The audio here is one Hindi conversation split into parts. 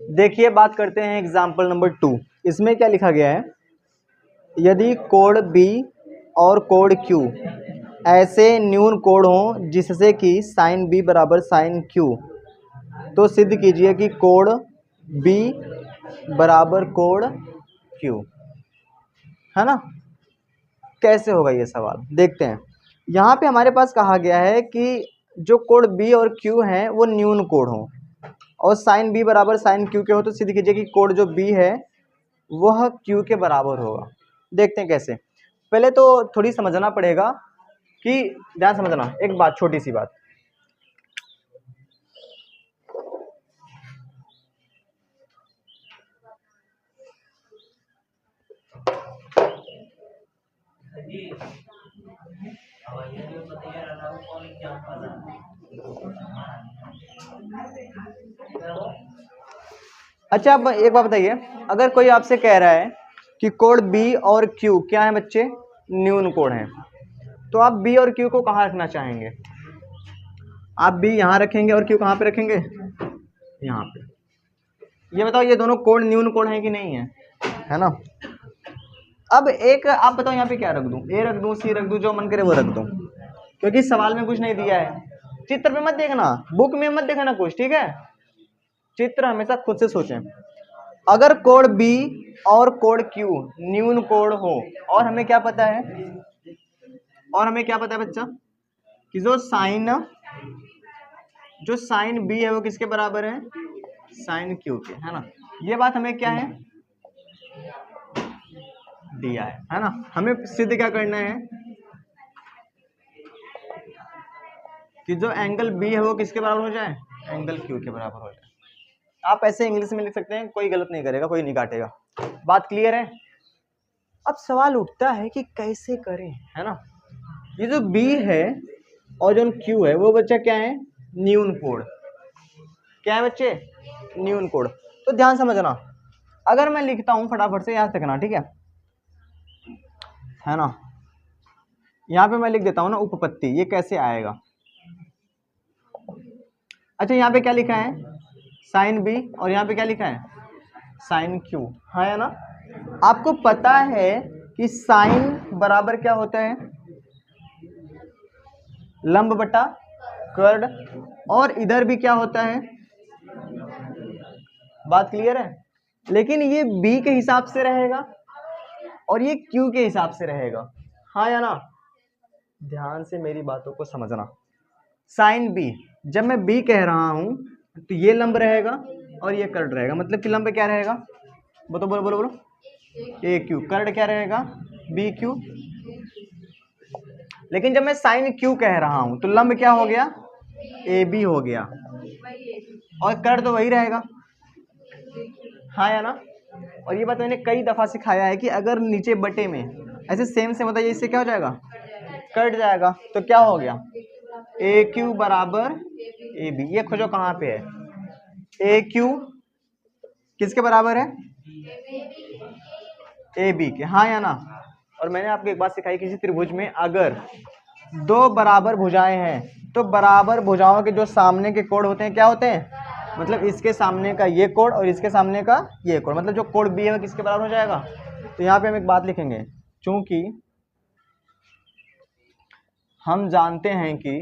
देखिए बात करते हैं एग्जाम्पल नंबर 2। इसमें क्या लिखा गया है, यदि कोण B और कोण Q ऐसे न्यून कोण हों जिससे कि साइन B बराबर साइन Q, तो सिद्ध कीजिए कि कोण B बराबर कोण Q, है ना। कैसे होगा ये सवाल, देखते हैं। यहाँ पे हमारे पास कहा गया है कि जो कोण B और Q हैं वो न्यून कोण हो और साइन B बराबर साइन Q के हो, तो सिद्ध कीजिए कि कोण जो B है वह Q के बराबर होगा। देखते हैं कैसे। पहले तो थोड़ी समझना पड़ेगा कि, ध्यान समझना एक बात, छोटी सी बात। अच्छा अब एक बात बताइए, अगर कोई आपसे कह रहा है कि कोण B और Q क्या है बच्चे, न्यून कोण है, तो आप B और Q को कहाँ रखना चाहेंगे? आप B यहाँ रखेंगे और Q कहाँ पे रखेंगे? यहाँ पे। ये बताओ ये दोनों कोण न्यून कोण है कि नहीं है ना। अब एक आप बताओ यहाँ पे क्या रख दूं, A रख दूं, C रख दूं, जो मन करे वो रख दूं, क्योंकि सवाल में कुछ नहीं दिया है। चित्र पे मत देखना, बुक में मत देखना कुछ, ठीक है। चित्र हमेशा खुद से सोचें। अगर कोण B और कोण Q न्यून कोण हो, और हमें क्या पता है, बच्चा कि जो साइन B है वो किसके बराबर है, साइन Q के, है ना। ये बात हमें क्या है, दिया है ना। हमें सिद्ध क्या करना है कि जो एंगल B है वो किसके बराबर हो जाए, एंगल Q के बराबर हो जाए। आप ऐसे इंग्लिश में लिख सकते हैं, कोई गलत नहीं करेगा, कोई नहीं काटेगा। बात क्लियर है। अब सवाल उठता है कि कैसे करें, है ना। ये जो B है और जो Q है वो बच्चा क्या है, न्यून कोण। क्या है बच्चे, न्यून कोण। तो ध्यान समझना, अगर मैं लिखता हूं फटाफट से, याद रखना, ठीक है ना। यहाँ पे मैं लिख देता हूं ना उपपत्ति, ये कैसे आएगा। अच्छा यहाँ पे क्या लिखा है, साइन B, और यहाँ पे क्या लिखा है, साइन Q, है ना। आपको पता है कि साइन बराबर क्या होता है, लंब बटा कर्ण, और इधर भी क्या होता है, बात क्लियर है। लेकिन ये B के हिसाब से रहेगा और ये Q के हिसाब से रहेगा, हाँ या ना। ध्यान से मेरी बातों को समझना। साइन B, जब मैं B कह रहा हूं तो ये लंब रहेगा और ये कर्ण रहेगा, मतलब कि लंब क्या रहेगा, बोलो बोलो बोलो बोलो, AQ, कर्ण क्या रहेगा, BQ। लेकिन जब मैं साइन Q कह रहा हूं तो लंब क्या हो गया, AB हो गया, और कर्ण तो वही रहेगा, हाँ या ना। और ये बात मैंने कई दफा सिखाया है कि अगर नीचे बटे में ऐसे सेम होता है, इससे क्या हो जाएगा, कट जाएगा, तो क्या हो गया, AQ बराबर AB। ये खोजो कहाँ पे है, AQ किसके बराबर है, AB के, हाँ या ना। और मैंने आपको एक बात सिखाई, किसी त्रिभुज में अगर दो बराबर भुजाएं हैं तो बराबर भुजाओं के जो सामने के कोण होते हैं क्या होते हैं, मतलब इसके सामने का ये कोण और इसके सामने का ये कोण, मतलब जो कोण B है वो किसके बराबर हो जाएगा। तो यहाँ पे हम एक बात लिखेंगे, चूंकि हम जानते हैं कि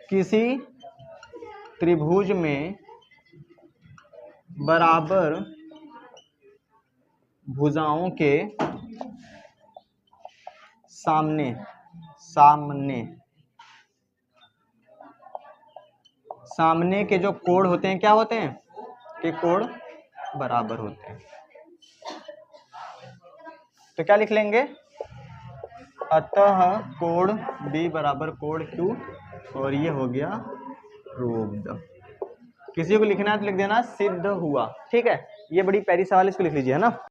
किसी त्रिभुज में बराबर भुजाओं के सामने के जो कोण होते हैं क्या होते हैं, कि कोण बराबर होते हैं। तो क्या लिख लेंगे, अतः कोण B बराबर कोण Q, और ये हो गया प्रूव्ड। किसी को लिखना है तो लिख देना सिद्ध हुआ, ठीक है। ये बड़ी प्यारी सवाल, इसको लिख लीजिए, है ना।